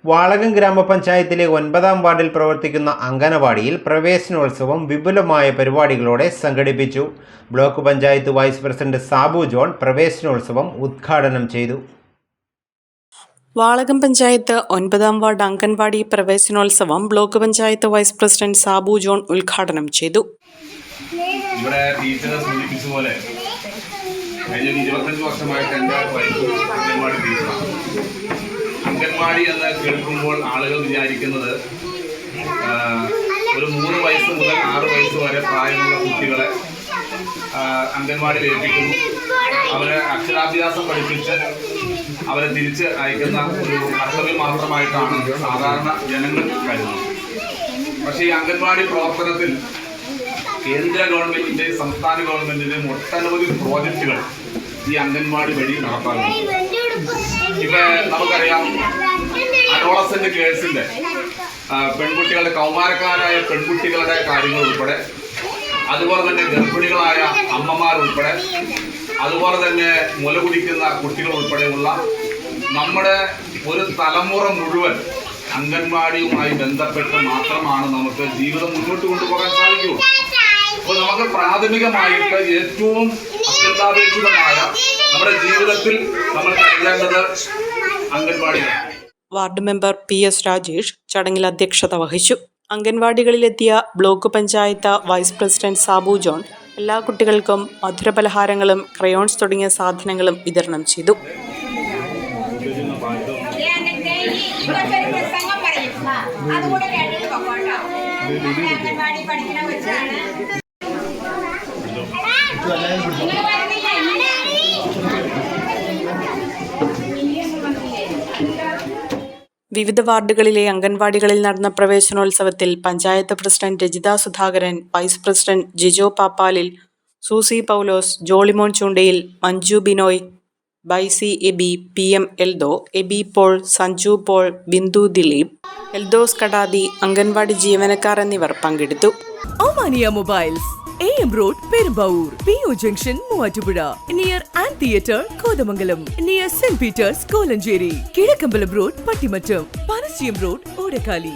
വാളകം ഗ്രാമപഞ്ചായത്തിലെ 9-ാം വാർഡിൽ പ്രവർത്തിക്കുന്ന അംഗനവാടിയിൽ പ്രവേശനോത്സവം വിപുലമായ പരിപാടികളോടെ സംഘടിപ്പിച്ചു. Block panchayat vice president Sabu John പ്രവേശനോത്സവം ഉദ്ഘാടനം ചെയ്തു. വാളകം പഞ്ചായത്ത് 9-ാം വാർഡ് അംഗൻവാടി പ്രവേശനോത്സവം block panchayat vice president Sabu John ഉദ്ഘാടനം ചെയ്തു. ഇവിടെ ടീച്ചറെ സൂചിപ്പിച്ച പോലെ കഴിഞ്ഞ 25 വർഷമായിട്ട് എൻ്റെ വൈഫ് അംഗൻവാടി ടീച്ചറാണ്. അംഗൻവാടി എന്ന് കേൾക്കുമ്പോൾ ആളുകൾ വിചാരിക്കുന്നത് ഒരു 3 വയസ്സ് മുതൽ 6 വയസ്സ് വരെ പ്രായമുള്ള കുട്ടികളെ അംഗൻവാടി ഏൽപ്പിക്കുന്നു, അവരെ അക്ഷരാഭ്യാസം പഠിപ്പിച്ച് അവരെ തിരിച്ച് അയക്കുന്ന ഒരു കർത്തവ്യം മാത്രമായിട്ടാണ് സാധാരണ ജനങ്ങൾ കരുതുന്നത്. പക്ഷേ ഈ അംഗൻവാടി പ്രവർത്തനത്തിൽ കേന്ദ്ര ഗവൺമെൻറ്റിൻ്റെയും സംസ്ഥാന ഗവൺമെൻറ്റിൻ്റെയും ഒട്ടനവധി പ്രോജക്റ്റുകൾ ഈ അംഗൻവാടി വഴി നടപ്പാക്കുന്നു. ഇപ്പം നമുക്കറിയാം, അഡോളസെൻ്റ് കേഴ്സിൻ്റെ പെൺകുട്ടികളുടെ കൗമാരക്കാരായ പെൺകുട്ടികളുടെ കാര്യങ്ങൾ ഉൾപ്പെടെ, അതുപോലെ തന്നെ ഗർഭിണികളായ അമ്മമാരുൾപ്പെടെ, അതുപോലെ തന്നെ മുല കുടിക്കുന്ന കുട്ടികൾ ഉൾപ്പെടെയുള്ള നമ്മുടെ ഒരു തലമുറ മുഴുവൻ അംഗൻവാടിയുമായി ബന്ധപ്പെട്ട് മാത്രമാണ് നമുക്ക് ജീവിതം മുന്നോട്ട് കൊണ്ടുപോകാൻ സാധിക്കുകയുള്ളൂ. അപ്പോൾ നമുക്ക് പ്രാഥമികമായിട്ട് ഏറ്റവും അത്യന്താപേക്ഷിതമായ നമ്മുടെ ജീവിതത്തിൽ നമ്മൾ കരുതേണ്ടത് അംഗൻവാടിയാണ്. വാർഡ് മെമ്പർ PS രാജേഷ് ചടങ്ങിൽ അധ്യക്ഷത വഹിച്ചു. അംഗൻവാടികളിലെത്തിയ block panchayat vice president Sabu John എല്ലാ കുട്ടികൾക്കും മധുരപലഹാരങ്ങളും ക്രയോൺസ് തുടങ്ങിയ സാധനങ്ങളും വിതരണം ചെയ്തു. വിവിധ വാർഡുകളിലെ അംഗൻവാടികളിൽ നടന്ന പ്രവേശനോത്സവത്തിൽ panchayat president Rajitha Sudhakaran, vice president Jijo Pappalil, Susie Paulose, Jollymon Choondayil, Manju Binoy, Baisy Aby, PM Eldho, Aby Paul, Sanju Paul, Bindu Dileep, Eldhose Kadathi, anganwadi ജീവനക്കാർ എന്നിവർ പങ്കെടുത്തു. Omania mobiles, AM Road, Perumbaur, PO Junction, Muatupura, near Ant Theatre, Kodamangalam, near St. Peter's, Kolanjeri, Kidakkambalam Road, Pattimattam, Panachiyam Road, Odakali.